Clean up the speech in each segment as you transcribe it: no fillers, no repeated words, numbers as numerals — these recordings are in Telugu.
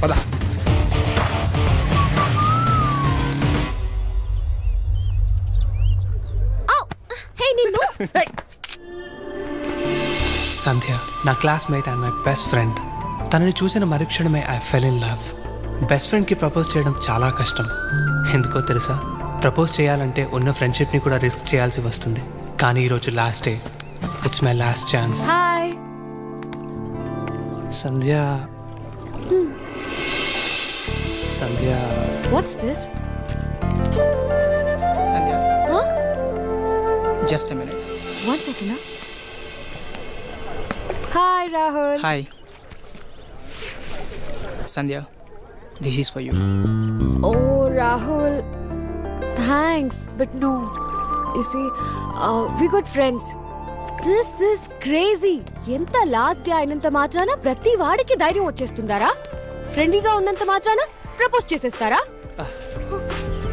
పద. సంధ్య నా classmate and my best friend. తనని చూసిన మరుక్షణమే I fell in love. Best ఫ్రెండ్కి ప్రపోజ్ చేయడం చాలా కష్టం. ఎందుకో తెలుసా? ప్రపోజ్ చేయాలంటే ఉన్న ఫ్రెండ్షిప్ని కూడా రిస్క్ చేయాల్సి వస్తుంది. కానీ ఈరోజు last day. It's my last chance. Hi Sandhya. Sandhya. What's this? Sandhya, Huh? just a minute. 1 second. Hi Rahul. Hi. Sandhya, this is for you. Oh Rahul, thanks, but no. You see, we good friends. This is crazy. ఎంత లాస్ట్ డే అయినంత మాత్రాన ప్రతి వాడికి ధైర్యం వచ్చేస్తుందారా? ఫ్రెండ్లీగా ఉన్నంత మాత్రాన ప్రపోజ్ చేసేస్తారా?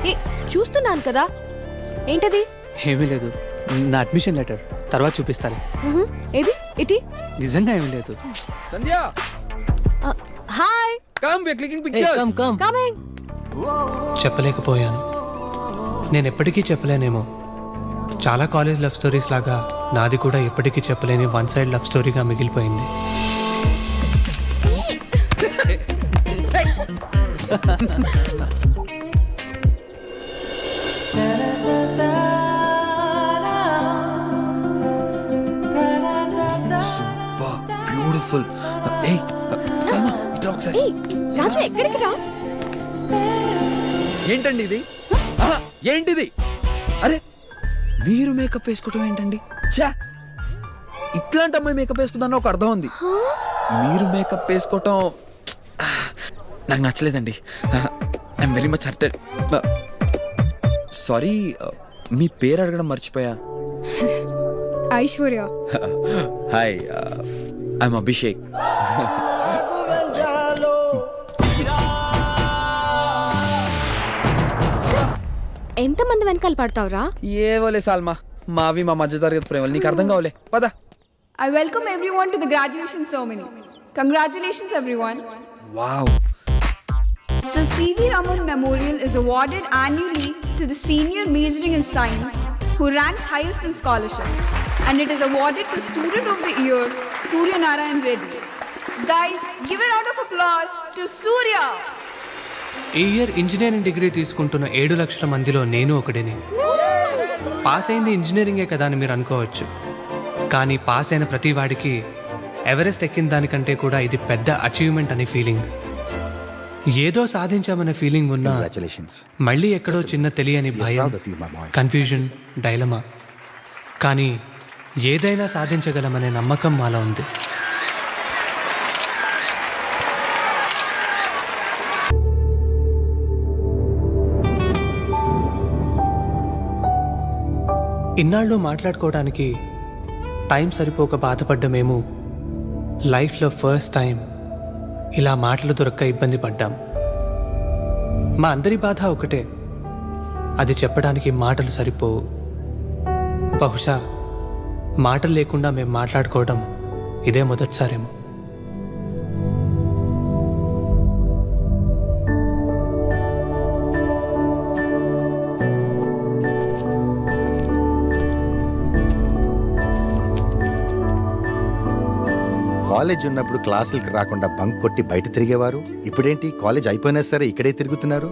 ఏ చూస్తున్నాను కదా, ఏంటది? ఏమీ లేదు, నా అడ్మిషన్ లెటర్. తర్వాత చూపిస్తాలే. ఏది ఇటీ? నిజంగా ఏమీ లేదు. Sandhya, hi, come we are clicking pictures. Coming. చెప్పలేకపోయాను. నేను ఎప్పటికీ చెప్పలేనేమో. చాలా కాలేజ్ లవ్ స్టోరీస్ లాగా నాది కూడా ఎప్పటికీ చెప్పలేని వన్ సైడ్ లవ్ స్టోరీగా మిగిలిపోయింది. Super beautiful. ఏయ్ సల్మా, ఇట్రా ఒకసారి. ఏయ్ రాజు, ఎక్కడికి రా? ఏంటండి ఇది? ఆహా, ఏంటిది? అరే, మీరు మేకప్ వేసుకోవటం ఏంటండి? చా, ఇట్లాంటి అమ్మాయి మేకప్ వేస్తుందన్న ఒక అర్థం ఉంది. మీరు మేకప్ వేసుకోవటం నాకు నచ్చలేదండి. I'm very much hurted. Sorry, మీ పేరు అడగడం మర్చిపోయా. ఐశ్వర్య. Hi, I'm Abhishek. ఎంతమంది వెనకాల పడతావురా? ఏవోలే సాల్మా, మావి మా మధ్య తరగతి ప్రేమలు నీకు అర్థం కావలే. పద. I welcome everyone to the graduation ceremony. Congratulations, everyone. Wow. Sir C.V. Raman Memorial is awarded annually to the senior majoring in science who ranks highest in scholarship, and it is awarded to Student of the Year, Surya Narayan Reddy. Guys, give a round of applause to Surya. ఈ ఇయర్ ఇంజనీరింగ్ డిగ్రీ తీసుకుంటున్న 7 లక్షల మందిలో నేను ఒకడిని. పాస్ అయింది ఇంజనీరింగే కదా అని మీరు అనుకోవచ్చు. కానీ పాస్ అయిన ప్రతి వాడికి ఎవరెస్ట్ ఎక్కిన దానికంటే కూడా ఇది పెద్ద అచీవ్మెంట్ అనే ఫీలింగ్. ఏదో సాధించామనే ఫీలింగ్ ఉన్నా మళ్ళీ ఎక్కడో చిన్న తెలియని భయం, కన్ఫ్యూజన్, డైలమా. కానీ ఏదైనా సాధించగలమనే నమ్మకం మాలో ఉంది. ఇన్నాళ్ళు మాట్లాడుకోవడానికి టైం సరిపోక బాధపడ్డమేమో. లైఫ్లో ఫస్ట్ టైం ఇలా మాటలు దొరక్క ఇబ్బంది పడ్డాం. మా అందరి బాధ ఒకటే, అది చెప్పడానికి మాటలు సరిపోవు. బహుశా మాటలు లేకుండా మేము మాట్లాడుకోవడం ఇదే మొదటిసారేమో. కాలేజ్ ఉన్నప్పుడు క్లాసులకు రాకుండా బంక్ కొట్టి బయట తిరిగేవారు. ఇప్పుడేంటి కాలేజ్ అయిపోయినా సరే ఇక్కడే తిరుగుతున్నారు?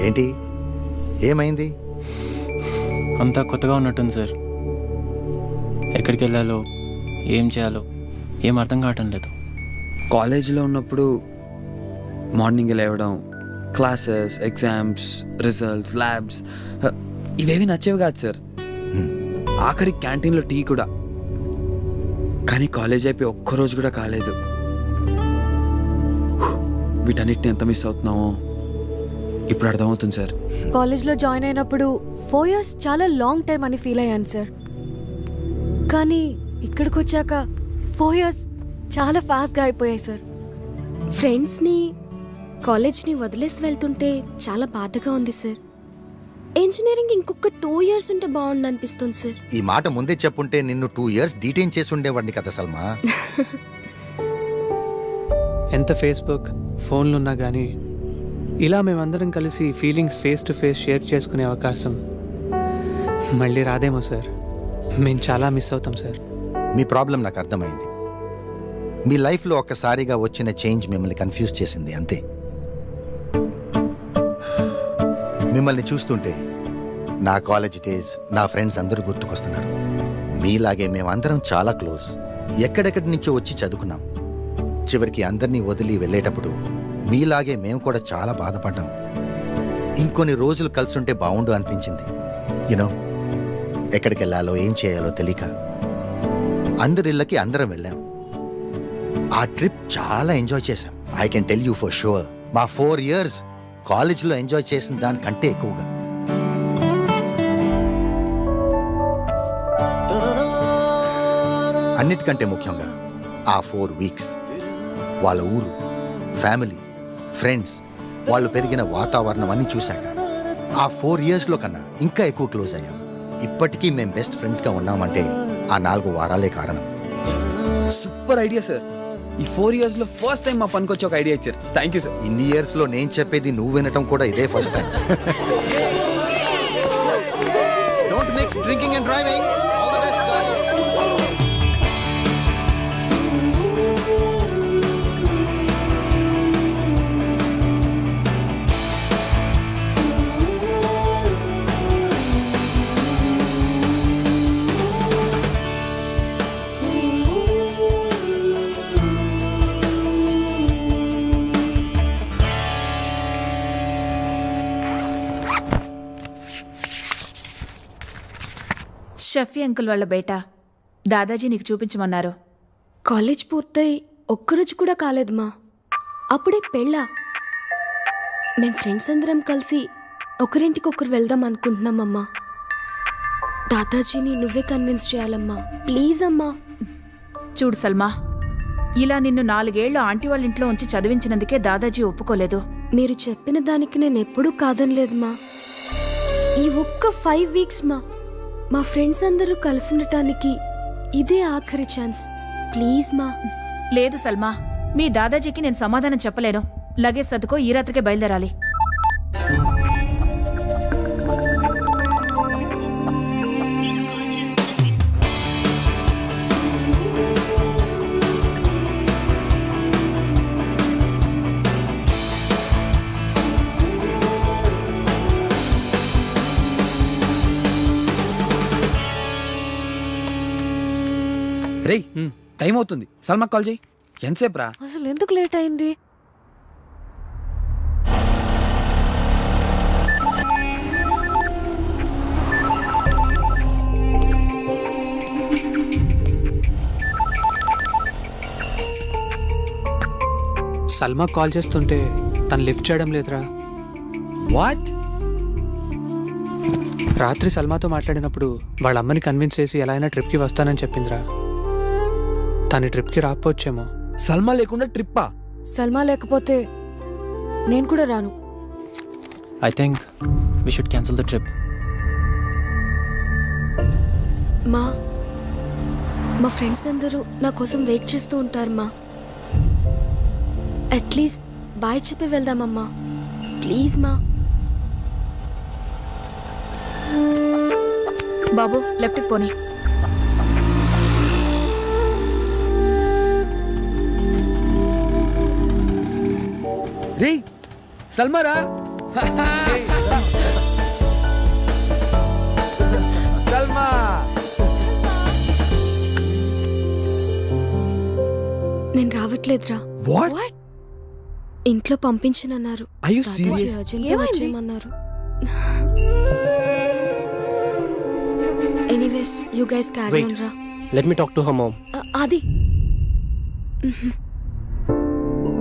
ఏంటి, ఏమైంది? అంతా కొత్తగా ఉన్నట్టుంది సార్. ఎక్కడికి వెళ్ళాలో ఏం చేయాలో ఏం అర్థం కావటం లేదు. కాలేజీలో ఉన్నప్పుడు మార్నింగ్ లేవడం, క్లాసెస్, ఎగ్జామ్స్, రిజల్ట్స్, ల్యాబ్స్ ఇవేవి నచ్చేవి కాదు సార్. ఆఖరి క్యాంటీన్లో టీ కూడా. కానీ కాలేజ్ అయిపోయి ఒక్కరోజు కూడా కాలేదు. వీటన్నిటిని ఎంత మిస్ అవుతున్నామో ఇప్పుడు అర్థమవుతుంది సార్. కాలేజ్లో జాయిన్ అయినప్పుడు 4 years చాలా లాంగ్ టైం అని ఫీల్ అయ్యాను సార్. కానీ ఇక్కడికి వచ్చాక 4 years చాలా ఫాస్ట్గా అయిపోయాయి సార్. ఫ్రెండ్స్ని, కాలేజ్ని వదిలేసి వెళ్తుంటే చాలా బాధగా ఉంది సార్. ఇంజనీరింగ్ ఇంకొక 2 years ఉంటే బాగుండు అనిపిస్తుంది సార్. ఈ మాట ముందే చెప్పుంటే నిన్ను 2 years డీటైన్ చేసి ఉండేవాడిని కదా సల్మా. ఎంత ఫేస్బుక్ ఫోన్లు ఉన్నా కానీ ఇలా మేమందరం కలిసి feelings face to face share చేసుకునే అవకాశం మళ్ళీ రాదేమో సార్. మేము చాలా మిస్ అవుతాం సార్. మీ ప్రాబ్లం నాకు అర్థమైంది. మీ లైఫ్లో ఒక్కసారిగా వచ్చిన చేంజ్ మిమ్మల్ని కన్ఫ్యూజ్ చేసింది అంతే. మిమ్మల్ని చూస్తుంటే నా కాలేజ్ డేస్, నా ఫ్రెండ్స్ అందరూ గుర్తుకొస్తున్నారు. మీలాగే మేమందరం చాలా క్లోజ్. ఎక్కడెక్కడి నుంచో వచ్చి చదువుకున్నాం. చివరికి అందరినీ వదిలి వెళ్ళేటప్పుడు మీలాగే మేము కూడా చాలా బాధపడ్డాం. ఇంకొన్ని రోజులు కలిసుంటే బాగుండు అనిపించింది. యూనో, ఎక్కడికి వెళ్ళాలో ఏం చేయాలో తెలియక అందరిళ్ళకి అందరం వెళ్ళాం. ఆ ట్రిప్ చాలా ఎంజాయ్ చేశాం. I can tell you for sure, మా 4 years కాలేజ్లో ఎంజాయ్ చేసిన దానికంటే ఎక్కువగా. అన్నిటికంటే ముఖ్యంగా ఆ 4 weeks వాళ్ళ ఊరు, ఫ్యామిలీ, ఫ్రెండ్స్, వాళ్ళు పెరిగిన వాతావరణం అన్నీ చూశాక ఆ 4 yearsలో కన్నా ఇంకా ఎక్కువ క్లోజ్ అయ్యాం. ఇప్పటికీ మేము బెస్ట్ ఫ్రెండ్స్గా ఉన్నామంటే ఆ 4 వారాలే కారణం. Super idea sir. ఈ 4 years లో ఫస్ట్ టైం మా పనికి వచ్చి ఒక ఐడియా ఇచ్చారు. Thank you sir. ఇన్ని ఇయర్స్లో నేను చెప్పేది నువ్వు వినటం కూడా ఇదే first time. Don't mix drinking and driving. All the best guys. Shafi uncle వాళ్ళ బేటా దాదాజీ నీకు చూపించమన్నారు. కాలేజ్ పూర్తయి ఒక్కరోజు కూడా కాలేదమ్మా, అప్పుడే పెళ్ళా. మేం ఫ్రెండ్స్ అందరం కలిసి ఒకరింటికొకరు వెళ్దాం అనుకుంటున్నామమ్మా. దాదాజీని నువ్వే కన్విన్స్ చేయాలమ్మా, ప్లీజ్ అమ్మా. చూడు సల్మా, ఇలా నిన్ను 4 ఏళ్లు ఆంటీ వాళ్ళ ఇంట్లో ఉంచి చదివించినందుకే దాదాజీ ఒప్పుకోలేదు. మీరు చెప్పిన దానికి నేను ఎప్పుడూ కాదనలేదమ్మా. ఈ ఒక్క 5 weeks మా ఫ్రెండ్స్ అందరూ కలిసినటానికి ఇదే ఆఖరి ఛాన్స్, ప్లీజ్ మా. లేదు సల్మా, మీ దాదాజీకి నేను సమాధానం చెప్పలేను. లగేజ్ సర్దుకో, ఈ రాత్రికే బయలుదేరాలి. రేయ్, టైం అవుతుంది. సల్మా కాల్ చేయి. ఎంతసేపు రా? అసలు ఎందుకు లేట్ అయింది? సల్మా కాల్ చేస్తుంటే తను లిఫ్ట్ చేయడం లేదురా. వాట్? రాత్రి సల్మాతో మాట్లాడినప్పుడు వాళ్ళ అమ్మని కన్విన్స్ చేసి ఎలా అయినా ట్రిప్కి వస్తానని చెప్పిందిరా. తను ట్రిప్కి రాకపోవచ్చేమో. సల్మా లేకుండా ట్రిప్పా? సల్మా లేకపోతే నేను కూడా రాను. I think we should cancel the trip. మా ఫ్రెండ్స్ అందరూ నా కోసం వెయిట్ చేస్తూ ఉంటారు మా. అట్లీస్ట్ బాయ్ చెప్పి వెళ్దామమ్మా, ప్లీజ్ మా. బాబు, లెఫ్ట్కి పోనీ. రేయ్, సల్మా రా. సల్మా, నేను రావట్లేదురా. వాట్? ఇంట్లో పంపించనన్నారు. Are you serious? వచ్చేయమన్నారు. Anyways, you guys carry on రా. Let me talk to her mom. అది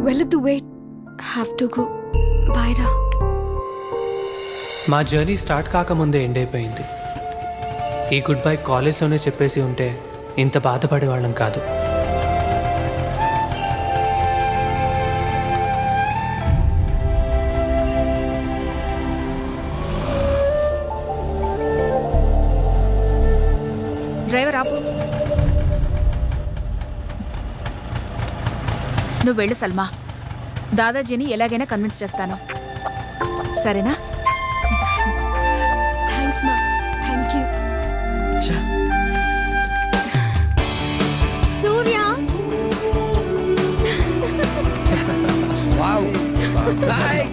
వెళ్ళొద్దు, wait, have to go. Bye రా. మా జర్నీ స్టార్ట్ కాకముందే ఎండ్ అయిపోయింది. ఈ గుడ్ బై కాలేజ్లోనే చెప్పేసి ఉంటే ఇంత బాధపడేవాళ్ళం కాదు. డ్రైవర్ ఆపు. నువ్వు వెళ్ళు సల్మా. దాదాజీని ఎలాగైనా కన్విన్స్ చేస్తాను, సరేనా? థ్యాంక్స్ మా. Thank you. ఛా, Surya, wow. Hi.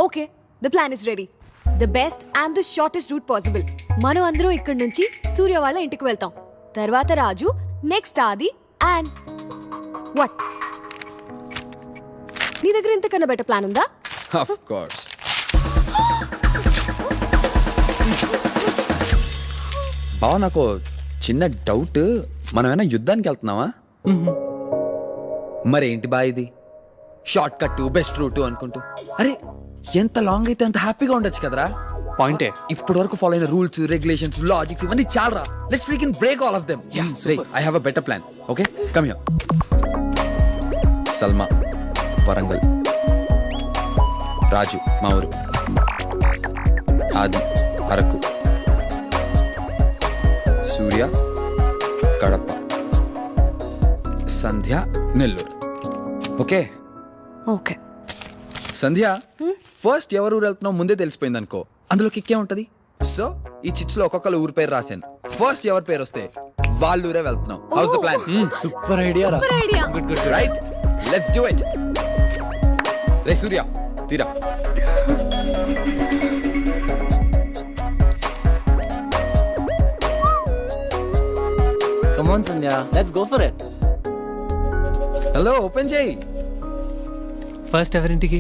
Okay, the plan is ready. The best and the shortest route possible. మనం అందరం ఇక్కడి నుంచి సూర్య వాళ్ళ ఇంటికి వెళ్తాం. తర్వాత Raju, next Adi, and what? నీ దగ్గర ఇంతకన్నా బెటర్ ప్లాన్ ఉందా? Of course. బావ, నాకు చిన్న డౌట్. మనమేనా యుద్ధానికి వెళ్తున్నావా? మరేంటి బా ఇది షార్ట్ కట్ బెస్ట్ రూట్ అనుకుంటూ? అరే, ఎంత లాంగ్ అయితే అంత హ్యాపీగా ఉండొచ్చు కదరా. పాయింటే. ఇప్పటి వరకు ఫాలో అయిన రూల్స్, రెగ్యులేషన్స్, లాజిక్స్ ఇవన్నీ చాలరా. Let's freaking break all of them. I have a better plan. Okay, come here. Salma Warangal, Raju మా ఊరు, Adi Araku, Surya Kadapa, Sandhya Nellore. Okay okay. Sandhya, first ఎవరు ఊరు వెళ్తున్నావు ముందే తెలిసిపోయింది అనుకో, అందులో కిక్కే ఉంటది. సో ఈ చిట్స్ లో ఒక్కొక్కరు ఊరి పేరు రాశాను. ఫస్ట్ ఎవరి పేరు వస్తే వాళ్ళ ఊరే వెళ్తున్నాం. How's the plan? Super idea రా. Super idea. Good good right, let's do it. రే సూర్య, తీరా. Come on Sandhya, let's go for it. Hello, open చేయి. ఫస్ట్ ఎవరింటికి?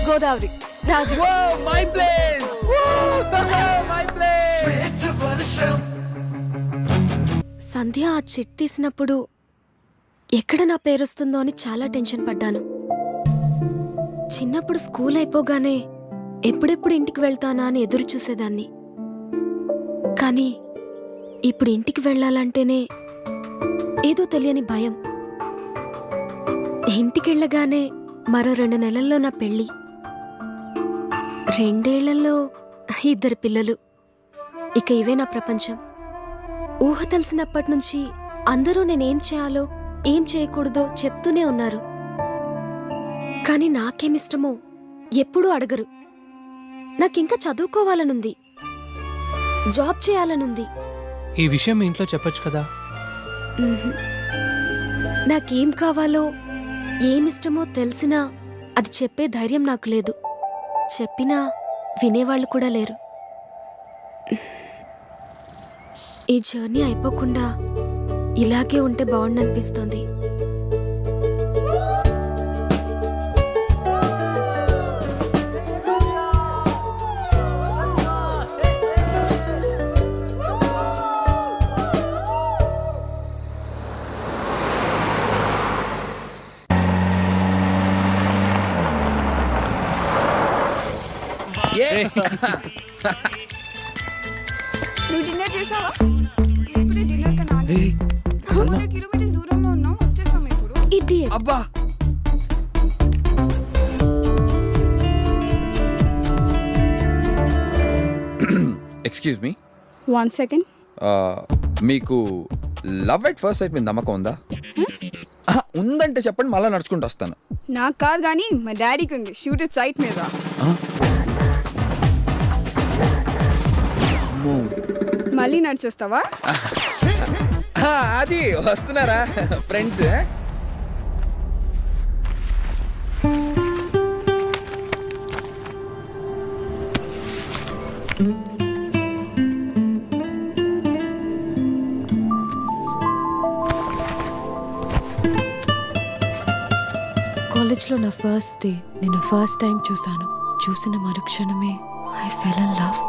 Godavari, Raju. My place, my place. Sandhya ఆ చిట్ తీసినప్పుడు ఎక్కడ నా పేరొస్తుందో అని చాలా టెన్షన్ పడ్డాను. చిన్నప్పుడు స్కూల్ అయిపోగానే ఎప్పుడెప్పుడు ఇంటికి వెళ్తానా అని ఎదురు చూసేదాన్ని. కానీ ఇప్పుడు ఇంటికి వెళ్ళాలంటేనే ఏదో తెలియని భయం. ఇంటికెళ్ళగానే మరో 2 నెలల్లో నా పెళ్ళి, 2 ఏళ్లలో 2 పిల్లలు. ఇక ఇవే నా ప్రపంచం. ఊహ తెలిసినప్పటి నుంచి అందరూ నేనేం చేయాలో ఏం చేయకూడదో చెప్తూనే ఉన్నారు. కానీ నాకేమిష్టమో ఎప్పుడూ అడగరు. నాకింకా చదువుకోవాలనుంది, జాబ్ చేయాలనుంది. ఈ విషయం మీ ఇంట్లో చెప్పొచ్చు కదా. నాకేం కావాలో ఏమిష్టమో తెలిసినా అది చెప్పే ధైర్యం నాకు లేదు. చెప్పినా వినేవాళ్ళు కూడా లేరు. ఈ జర్నీ అయిపోకుండా ఇలాగే ఉంటే బాగుండనిపిస్తోంది. నువ్వు డిన్నర్ చేసావా? ఇప్పుడే డిన్నర్ కన్నా 200 కిలోమీటర్స్ దూరంలో ఉన్నావు, వచ్చేసాము ఇప్పుడు. Idiot. అబ్బా, ఎక్స్క్యూజ్ మీ. 1 second. మీకు లవ్ ఎట్ ఫస్ట్ సైట్ మీద నమ్మకం ఉందా? ఉందంటే చెప్పండి, మళ్ళీ నడుచుకుంటూ వస్తాను. నాకు కాదు కానీ మా డాడీకి ఉంది. షూట్ ఇట్ సైట్ మీద. మళ్ళీ నడిచొస్తావా? అది వస్తున్నారా ఫ్రెండ్స్? కాలేజ్లో నా ఫస్ట్ డే నేను ఫస్ట్ టైం చూశాను. చూసిన మరుక్షణమే ఐ ఫెల్ ఇన్ లవ్.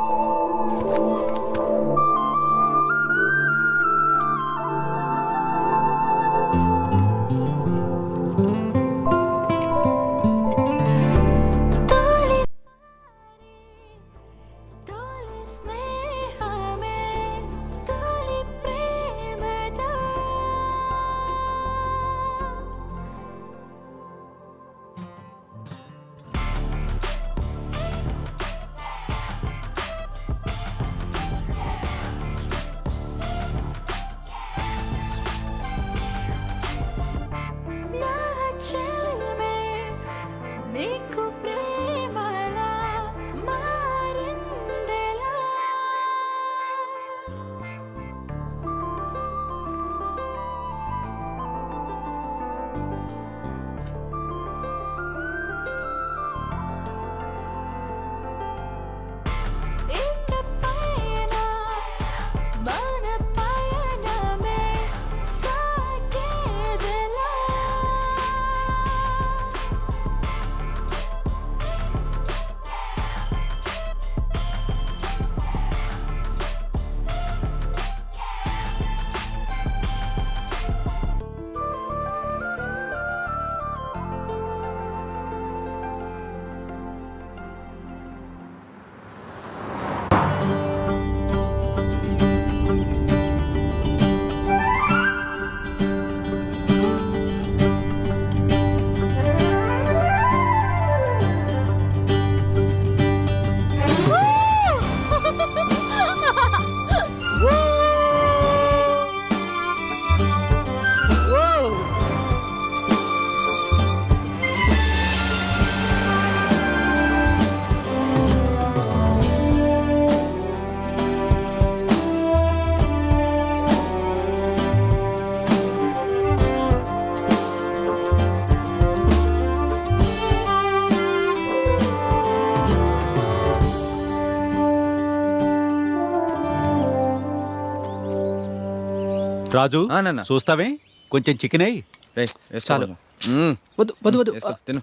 రాజు ఆ, నాన్న. చూస్తావే కొంచెం చికెన్ అయ్యి. రేయ్, వేసుకో చాలు. కొంచెం. మ్మ్. వద్దు వద్దు వద్దు వేసుకో, తిను.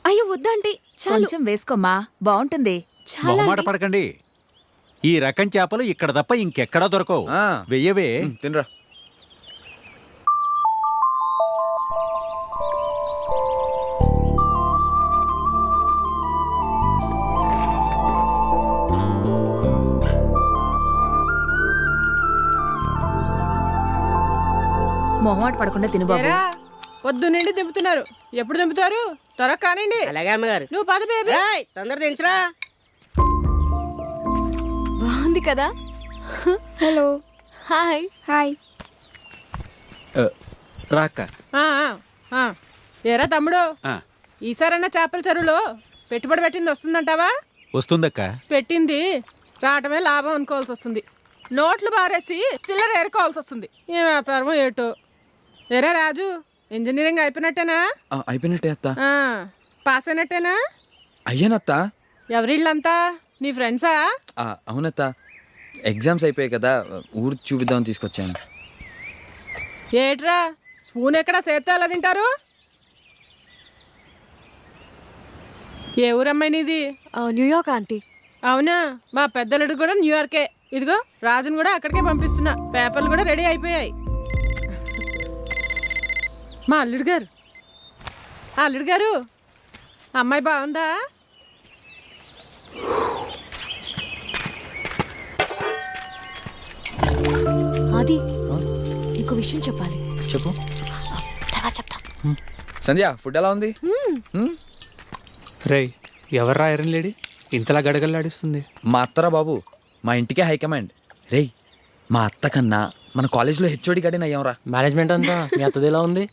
అయ్యో వద్దండి, చాలు. కొంచెం వేసుకోమ్మా, బాగుంటుంది. చాలా మొహమాట అండి. పడకండి. ఈ రకం చేపలు ఇక్కడ తప్ప ఇంకెక్కడా దొరకవు. ఆ. వెయ్యవే. తినరా. మొహమాట పడకుండా తిను బాబు. పొద్దు నుండి దింపుతున్నారు, ఎప్పుడు దింపుతారు? త్వరగా కానివ్వండి. అలాగే అమ్మగారు. నువ్వు పద బేబీ. తొందర దించరా. బాగుంది కదా. Hello. హాయ్. Hi. రాక్క. ఆ, ఆ, ఆ. ఏరా తమ్ముడు, ఆ, ఈసారన్నా చేపల చెరువులో పెట్టుబడి పెట్టింది వస్తుందంటావా? వస్తుందక్క. పెట్టింది రావటమే లాభం అనుకోవాల్సి వస్తుంది. నోట్లు బారేసి చిల్లర ఏరుకోవాల్సి వస్తుంది. ఏ వ్యాపారం ఏటో. ఏరా రాజు, ఇంజనీరింగ్ అయిపోయినట్టేనా? అయిపోయినట్టే అత్త. ఆ, పాస్ అయినట్టేనా? అయ్యానత్త. ఎవరిళ్ళంతా నీ ఫ్రెండ్సా? అవునత్త. ఎగ్జామ్స్ అయిపోయాయి కదా, ఊరు చూపిద్దామని తీసుకొచ్చాను. ఏట్రా, స్పూన్ ఎక్కడ సేత్తే అలా తింటారు? ఏ ఊరమ్మాయి నీది? New York aunty. అవునా, మా పెద్దలుడు కూడా న్యూయార్కే. ఇదిగో రాజును కూడా అక్కడికే పంపిస్తున్నా. పేపర్లు కూడా రెడీ అయిపోయాయి. మా అల్లుడు గారు, అల్లుడు గారు, అమ్మాయి బాగుందా? అది నీకు విషయం చెప్పాలి. చెప్పు. తర్వాత చెప్తా. సంధ్య, ఫుడ్ ఎలా ఉంది? రేయ్, ఎవర్రా ఐరన్ లేడీ ఇంతలా గడగల్లాడిస్తుంది? మా అత్తరా బాబు, మా ఇంటికే హైకమాండ్. రేయ్, మా అత్త కన్నా మన కాలేజ్లో హెచ్ఓడి గడి నయ్యంరా. మేనేజ్మెంట్ అంతా మీ అత్తది ఎలా ఉంది?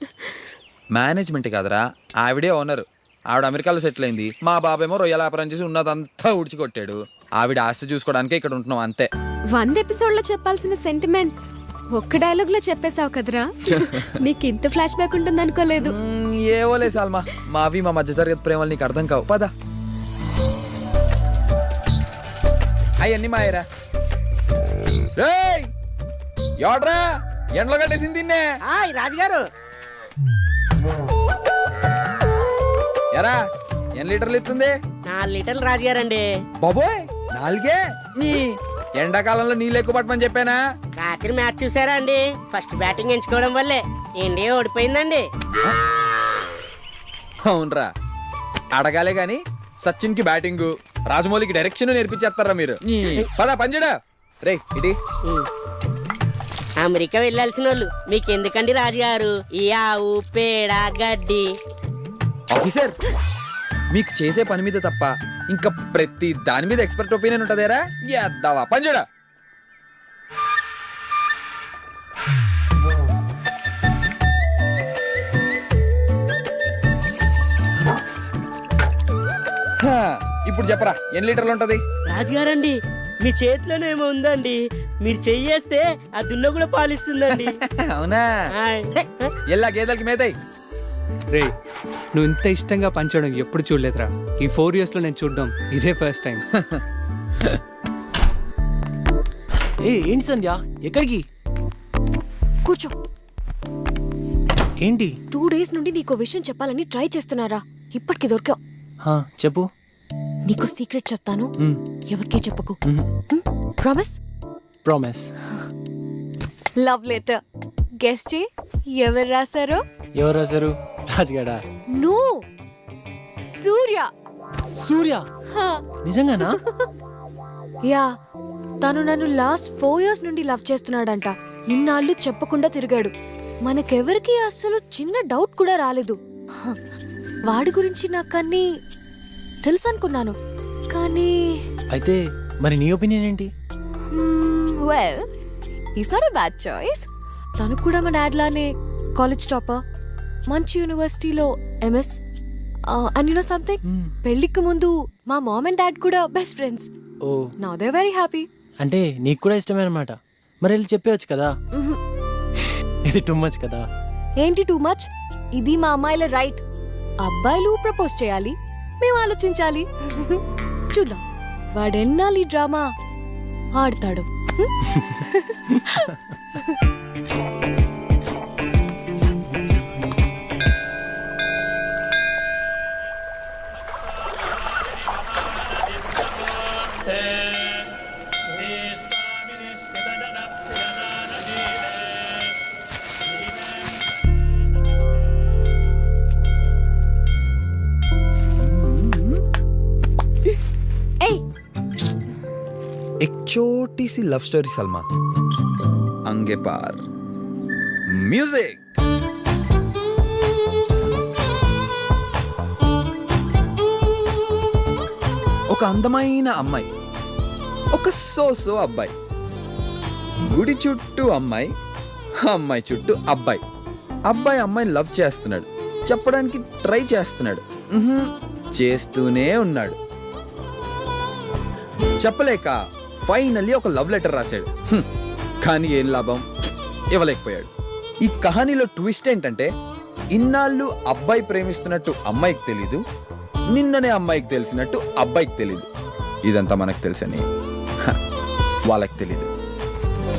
మేనేజ్మెంట్ కాదురా, ఆవిడే ఓనర్. ఆవిడ అమెరికాలో సెటిల్ అయింది. మా బాబేమో రొయ్యల వ్యాపారం చేసి ఉన్నదంతా ఊడ్చికొట్టాడు. ఆవిడ ఆస్తి చూసుకోవడానికే ఇక్కడ ఉంటున్నాం అంతే. 100 ఎపిసోడ్ లో చెప్పాల్సిన సెంటిమెంట్ ఒక్క డైలాగ్ లో చెప్పేశావు కదరా. నీకు ఇంత ఫ్లాష్ బ్యాక్ ఉంటుంది అనుకోలేదు. ఏవోలే సాల్మా, మావి మా మధ్య తరగతి ప్రేమలు నీకు అర్థం కావు. పద. అవన్నీ మాయరా. రేయ్, ఎవడ్రా ఎండలో కట్టేసింది తిన్నే? రాజుగారు. ఎరా, ఎన్ని లీటర్లు ఇస్తుంది? 4 లీటర్లు రాజుగారండి. బాబోయ్, 4? నీ ఎండాకాలంలో నీళ్ళు ఎక్కువ పట్టమని చెప్పానా? రాత్రి మ్యాచ్ చూసారా అండి? ఫస్ట్ బ్యాటింగ్ ఎంచుకోవడం వల్లే ఇండియా ఓడిపోయిందండి. అవునరా, అడగాలే గాని సచిన్ కి బ్యాటింగ్, రాజమౌళికి డైరెక్షన్ నేర్పించేస్తారా మీరు? పద పంజడా. రే ఇటీ. అమెరికా వెళ్ళాల్సిన వాళ్ళు మీకు ఎందుకండి రాజుగారు? ఈ ఆవు పేడ గడ్డి. ఆఫీసర్, మీకు చేసే పని మీద తప్ప ఇంకా ప్రతి దాని మీద ఎక్స్పర్ట్ ఒపీనియన్ ఉంటదేరా? ఎద్దావా పంజడా. ఇప్పుడు చెప్పరా, ఎన్ని లీటర్లు ఉంటది? రాజుగారండి, మీ చేతిలోనేమో ఉందండి. మీరు చెయ్యేస్తే ఆ దున్న కూడా పాలిస్తుందండి. అవునా? ఎల్లా గేదెలకి మేతాయి. రేయ్, నువ్వు ఇంత ఇష్టంగా పంచడం ఎప్పుడు చూడలేదురా. ఈ 4 yearsలో నేను చూడడం ఇదే ఫస్ట్ టైం. ఏంటి సంధ్య, ఎక్కడికి? కూర్చో. ఏంటి? 2 days నుండి నీకో విషయం చెప్పాలని ట్రై చేస్తున్నారా, ఇప్పటికి దొరికావు. చెప్పు. నీకో సీక్రెట్ చెప్తాను, ఎవరికీ చెప్పకు. Promise? Promise. Love letter. Guess చే ఎవరు రాశారో? ఎవరు రాశారు? రాజుగాడా? నో, సూర్య. సూర్య? నిజంగానా? యా, తను నన్ను లాస్ట్ 4 years నుండి లవ్ చేస్తున్నాడంట. ఇన్నాళ్ళు చెప్పకుండా తిరిగాడు. మనకెవరికి అసలు చిన్న డౌట్ కూడా రాలేదు. వాడి గురించి నాకన్నీ తెలుసు అనుకున్నాను, కానీ అయితే మరి నీ ఒపీనియన్ ఏంటి? Well, is not a bad choice. తను కూడా మా డాడ్ లానే కాలేజ్ టాపర్, మంచి యూనివర్సిటీలో MS. And you know something, పెళ్లికి ముందు మా మామ్ అండ్ డాడ్ కూడా best friends. Oh, now they very happy. అంటే నీకు కూడా ఇష్టమే అనమాట. మరి వెళ్ళి చెప్పేవచ్చు కదా. ఇది టూ మచ్ కదా. ఏంటి టూ మచ్? ఇది మా అమ్మాయిల రైట్. అబ్బాయిలు ప్రపోజ్ చేయాలి, మేము ఆలోచించాలి. చూద్దాం వాడెన్నాళ్ళు ఈ డ్రామా ఆడతాడు. ఏయ్ एक छोटी सी लव स्टोरी सलमा अंगे पार म्यूजिक ఒక అందమైన అమ్మాయి ఒక సోసో అబ్బాయి గుడి చుట్టూ అమ్మాయి అమ్మాయి చుట్టూ అబ్బాయి అబ్బాయి అమ్మాయిని లవ్ చేస్తున్నాడు చెప్పడానికి ట్రై చేస్తున్నాడు చేస్తూనే ఉన్నాడు చెప్పలేక ఫైనల్లీ ఒక లవ్ లెటర్ రాశాడు కానీ ఏం లాభం ఇవ్వలేకపోయాడు ఈ కహానీలో ట్విస్ట్ ఏంటంటే ఇన్నాళ్ళు అబ్బాయి ప్రేమిస్తున్నట్టు అమ్మాయికి తెలీదు నిన్ననే అమ్మాయికి తెలిసినట్టు అబ్బాయికి తెలీదు ఇదంతా మనకు తెలుసని వాళ్ళకి తెలీదు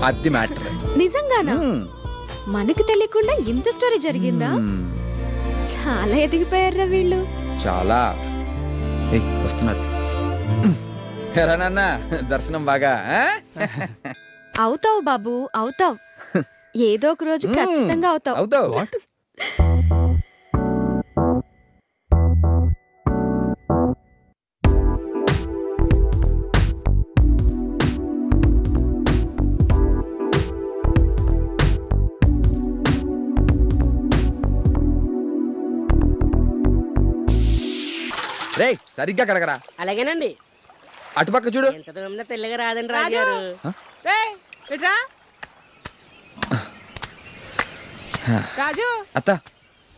అది మ్యాటర్ నిజంగానా మనకు తెలియకుండా ఇంత స్టోరీ జరిగిందా చాలా ఎదిగిపోయారా వీళ్ళు చాలా వస్తున్నారు ఎరా నాన్న దర్శనం బాగా అవుతావు బాబు అవుతావు ఏదో ఒక రోజు ఖచ్చితంగా అవుతావు అవుతావు రే సరిగ్గా కడగరా అలాగేనండి. అటుపక్క చూడు ఎంత దూరం తెల్లగా రాదండి రాజుగారు. రేయ్, ఇట్రా. రాజు అత్త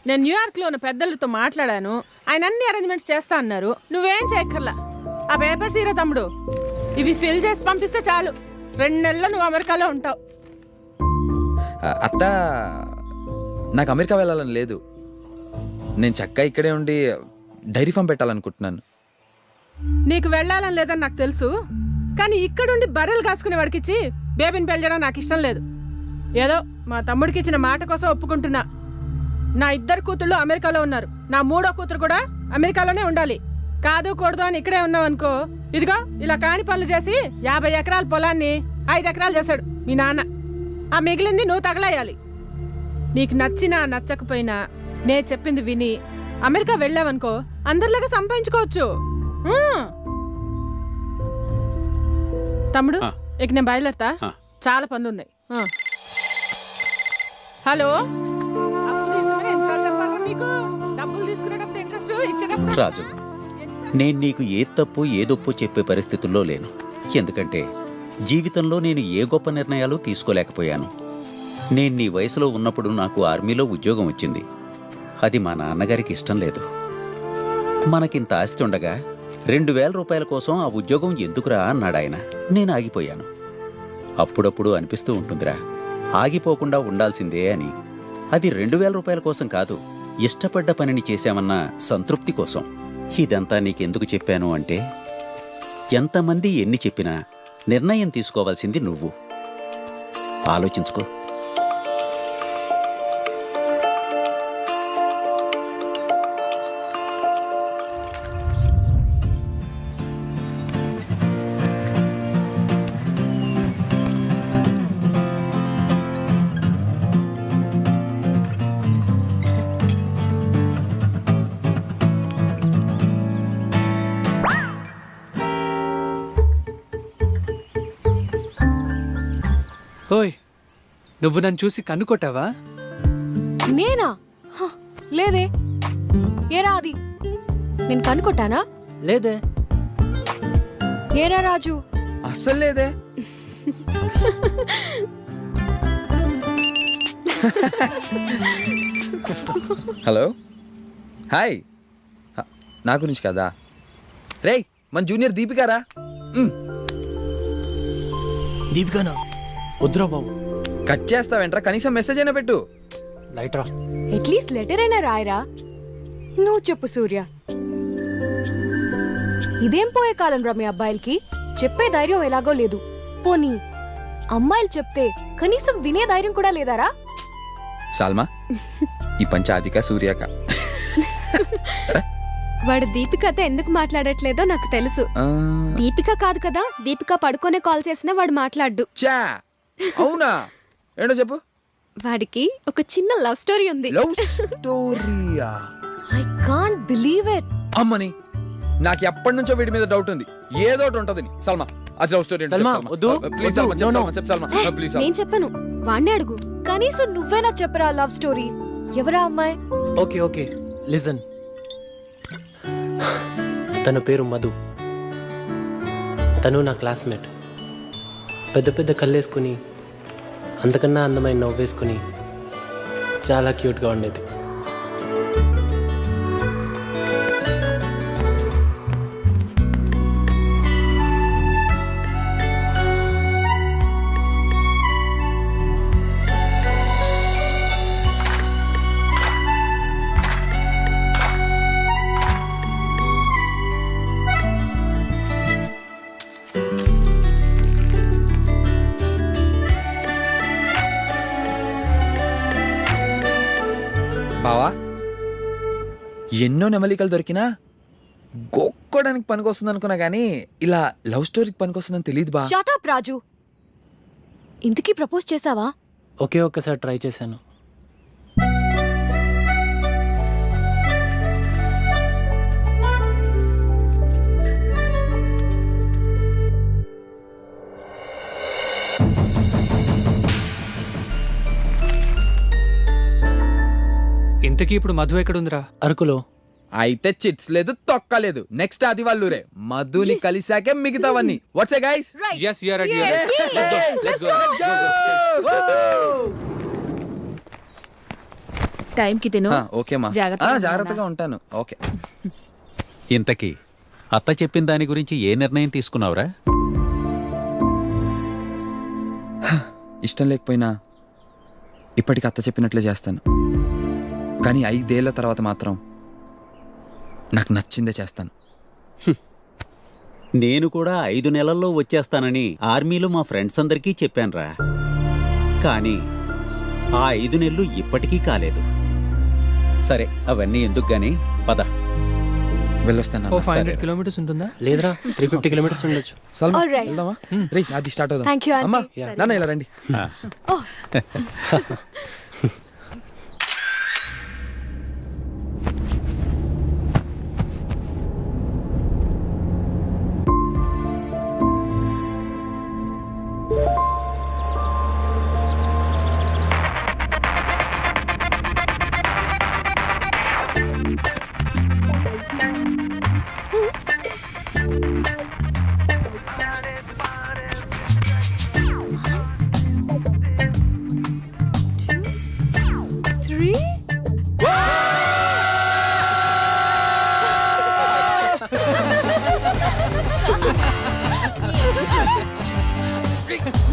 నేను న్యూయార్క్ లో ఉన్న పెద్దలతో మాట్లాడాను. ఆయన అన్ని అరేంజ్మెంట్స్ చేస్తా అన్నారు. నువ్వేం చేయక్కర్లా. ఆ పేపర్స్ ఇరా తమ్ముడు, ఇవి ఫిల్ చేసి పంపిస్తే చాలు. 2 నెలలు నువ్వు అమెరికాలో ఉంటావు. అత్త నాకు అమెరికా వెళ్ళాలని లేదు. నేను చక్కగా ఇక్కడే ఉండి డైరీ ఫామ్ పెట్టాలనుకుంటున్నాను. నీకు వెళ్ళాలని లేదని నాకు తెలుసు, కానీ ఇక్కడుండి బర్రెలు కాసుకునే వాడికిచ్చి బేబీని పెంచడం నాకు ఇష్టం లేదు. ఏదో మా తమ్ముడికి ఇచ్చిన మాట కోసం ఒప్పుకుంటున్నా. నా 2 కూతుళ్ళు అమెరికాలో ఉన్నారు. నా 3వ కూతురు కూడా అమెరికాలోనే ఉండాలి. కాదు కూడదు అని ఇక్కడే ఉన్నావనుకో, ఇదిగో ఇలా కాని పనులు చేసి 50 ఎకరాల పొలాన్ని 5 ఎకరాలు చేశాడు మీ నాన్న. ఆ మిగిలింది నువ్వు తగలేయాలి. నీకు నచ్చినా నచ్చకపోయినా నే చెప్పింది విని అమెరికా వెళ్ళావనుకో, అందరిలాగా సంపాదించుకోవచ్చు. తమ్ముడు ఇక నేను బయలుదేరతా, చాలా పనులు ఉన్నాయి. హలో, అప్పు తీర్చమని ఎన్నిసార్లు చెప్పాలా మీకు? డబ్బులు తీసుకునేటప్పుడు ఇంట్రెస్ట్ ఇచ్చేటప్పుడు. రాజు, నేను నీకు ఏ తప్పు ఏదొప్పు చెప్పే పరిస్థితుల్లో లేను. ఎందుకంటే జీవితంలో నేను ఏ గొప్ప నిర్ణయాలు తీసుకోలేకపోయాను. నేను నీ వయసులో ఉన్నప్పుడు నాకు ఆర్మీలో ఉద్యోగం వచ్చింది. అది మా నాన్నగారికి ఇష్టం లేదు. మనకింత ఆస్తి ఉండగా 2000 రూపాయల కోసం ఆ ఉద్యోగం ఎందుకురా అన్నాడు ఆయన. నేను ఆగిపోయాను. అప్పుడప్పుడు అనిపిస్తూ ఉంటుందిరా, ఆగిపోకుండా ఉండాల్సిందే అని. అది 2000 రూపాయల కోసం కాదు, ఇష్టపడ్డ పనిని చేశామన్న సంతృప్తి కోసం. ఇదంతా నీకెందుకు చెప్పాను అంటే, ఎంతమంది ఎన్ని చెప్పినా నిర్ణయం తీసుకోవాల్సింది నువ్వు. ఆలోచించుకో. ఓయ్, నువ్వు నన్ను చూసి కన్నుకొట్టావా? నేనా? లేదే. ఏరా అది, నేను కనుకొట్టానా? లేదే. ఏరా రాజు? అస్సలు లేదే. Hello, hi. నా గురించి కదా. రేయ్, మన జూనియర్ దీపికారా? దీపికానా? వద్దురా బాబు. కట్ చేస్తావేంట్రా? కనీసం మెసేజ్ అయినా పెట్టు. లైట్రా. అట్లీస్ట్ లెటర్ అయినా రాయరా. నువ్వు చెప్పు సూర్య, ఇదేం పోయే కాలం రా మీ అబ్బాయిలకి? చెప్పే ధైర్యం ఎలాగో లేదు. పోనీ అమ్మాయిలు చెప్తే కనీసం వినే ధైర్యం కూడా లేదారా? సాల్మా, ఈ పంచాదిక సూర్యక వాడు దీపికతో ఎందుకు మాట్లాడట్లేదో నాకు తెలుసు. దీపిక కాదు కదా, దీపిక పడుకోనే కాల్ చేసినా వాడు మాట్లాడ్డు. చా అవునా? ఏంటో చెప్పు. వాడికి ఒక చిన్న లవ్ స్టోరీ ఉంది. లవ్ స్టోరీయా? I can't believe it. అమ్మని, నాకు ఎప్పటి నుంచో వీడి మీద డౌట్ ఉంది. ఏదో ఒకటి ఉంటదని. సల్మా, అది లవ్ స్టోరీ. సల్మా, వద్దు. ప్లీజ్ సల్మా, చెప్పు సల్మా, ప్లీజ్ నేను చెప్పను, వాణ్ణి అడుగు. కనీసం నువ్వేనా చెప్పరా లవ్ స్టోరీ. ఎవరా అమ్మాయి? Okay okay listen. తన పేరు మధు. తను నా క్లాస్మేట్. పెద్ద పెద్ద కళ్ళేసుకుని, అంతకన్నా అందమైన నవ్వేసుకుని చాలా క్యూట్గా ఉండేది. బావా, ఎన్నో నెమలికలు దొరికినా గొక్కోడానికి పనికొస్తుంది అనుకున్నా గానీ ఇలా లవ్ స్టోరీకి పనికొస్తుందని తెలియదు బా. షట్ అప్ రాజు. ఇంతకీ ప్రపోజ్ చేసావా? ఒకే ఒక్కసారి ట్రై చేశాను. ఇంతకీ ఇప్పుడు మధు ఎక్కడుందిరా? అరకులో. అయితే చిట్స్ లేదు, తొక్క లేదు. నెక్స్ట్ అది వాళ్ళురే. మధుని కలిసాకే మిగతావన్నీ. What's guys? yes you are right, you are right. let's go టైంకి తిను. ఓకే మా, జాగ్రత్తగా జాగ్రత్తగా ఉంటాను. ఓకే. ఇంతకీ అత్త చెప్పిన దాని గురించి ఏ నిర్ణయం తీసుకున్నావురా? ఇష్టం లేకపోయినా ఇప్పటికి అత్త చెప్పినట్లే చేస్తాను. కానీ 5 ఏళ్ల తర్వాత మాత్రం నాకు నచ్చిందే చేస్తాను. నేను కూడా 5 నెలల్లో వచ్చేస్తానని ఆర్మీలో మా ఫ్రెండ్స్ అందరికీ చెప్పానురా. కానీ ఆ 5 నెలలు ఇప్పటికీ కాలేదు. సరే, అవన్నీ ఎందుకు గానీ పద. వెళ్ళొస్తాను. 500 కిలోమీటర్స్ ఉంటుందా? లేదురా, 350 కిలోమీటర్స్ ఉండొచ్చు. Salma, All right. వెళ్దామా? రే, అది స్టార్ట్ అవుదాం. Thank you, aunty. అమ్మా, నాన్న ఇలా రండి.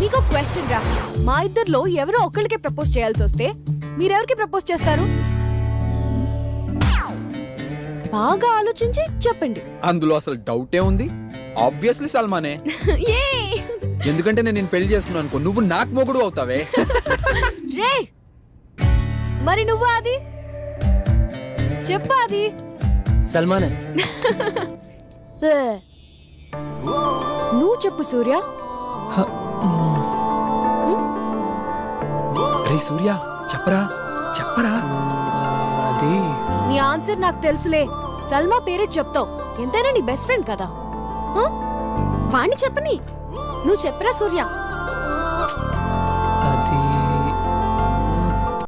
మీకు క్వశ్చన్ రా. మా ఇద్దర్లో ఎవరో ఒకరికి ప్రపోజ్ చేయాల్సి వస్తే మీరెవరికి ప్రపోజ్ చేస్తారు? బాగా ఆలోచించి చెప్పండి. అందులో అసలు డౌటే ఉంది. ఆబ్వియస్లీ సల్మానే. ఎందుకంటే నేను పెళ్లి చేసుకున్నాను అనుకో, నువ్వు నాకు మొగుడు అవుతావే. రే, మరి నువ్వు అది చెప్పు. అది సల్మానే. నువ్వు చెప్పు సూర్య. రే సూర్య, చెప్పరా చెప్పరా. అది నీ ఆన్సర్ నాకు తెలుసులే. సల్మా పేరే చెప్తావు. ఎంతైనా నీ బెస్ట్ ఫ్రెండ్ కదా. వాణ్ణి చెప్పని. నువ్వు చెప్పరా సూర్య.